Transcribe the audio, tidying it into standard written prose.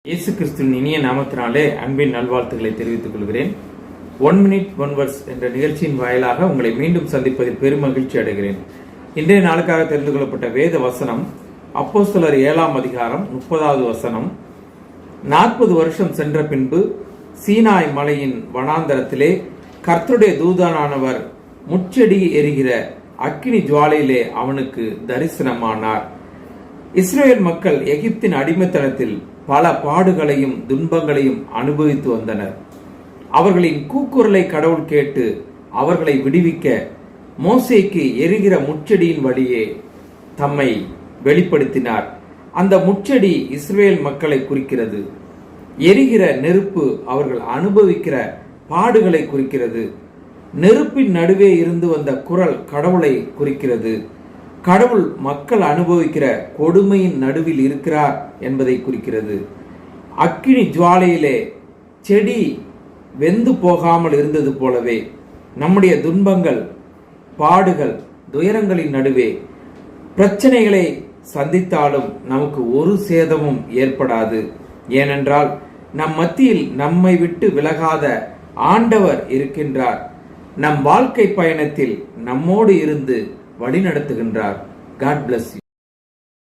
இயேசு கிறிஸ்துவின் இனிய நாமத்தினாலே அன்பின் நல்வாழ்த்துக்களை தெரிவித்துக் கொள்கிறேன். 1 Minute 1 Verse என்ற நிகழ்ச்சியின் வாயிலாக உங்களை மீண்டும் சந்திப்பதில் பெரும் மகிழ்ச்சி அடைகிறேன். இன்றைய நாளுக்காக தெரிந்து கொள்ளப்பட்ட வேத வசனம் அப்போஸ்தலர் 7ஆம் அதிகாரம் 30வது வசனம். 40 வருஷம் சென்ற பின்பு சீனாய் மலையின் வனாந்தரத்திலே கர்த்தருடைய தூதனானவர் முச்செடி எரிகிற அக்கினி ஜுவாலையிலே அவனுக்கு தரிசனமானார். இஸ்ரேல் மக்கள் எகிப்தின் அடிமைத்தனத்தில் பல பாடுகளையும் துன்பங்களையும் அனுபவித்து வந்தனர். அவர்களின் கூக்குரலை கடவுள் கேட்டு அவர்களை விடுவிக்க மோசேக்கு எரிகிற முச்செடியின் வழியே தம்மை வெளிப்படுத்தினார். அந்த முச்செடி இஸ்ரேல் மக்களை குறிக்கிறது. எரிகிற நெருப்பு அவர்கள் அனுபவிக்கிற பாடுகளை குறிக்கிறது. நெருப்பின் நடுவே இருந்து வந்த குரல் கடவுளை குறிக்கிறது. கடவுள் மக்கள் அனுபவிக்கிற கொடுமையின் நடுவில் இருக்கிறார் என்பதை குறிக்கிறது. அக்கினி ஜுவாலையிலே செடி வெந்து போகாமல் இருந்தது போலவே நம்முடைய துன்பங்கள், பாடுகள், துயரங்களின் நடுவே பிரச்சனைகளை சந்தித்தாலும் நமக்கு ஒரு சேதமும் ஏற்படாது. ஏனென்றால் நம் மத்தியில் நம்மை விட்டு விலகாத ஆண்டவர் இருக்கின்றார். நம் வாழ்க்கை பயணத்தில் நம்மோடு இருந்து வழி நடத்துகின்றார். God bless you.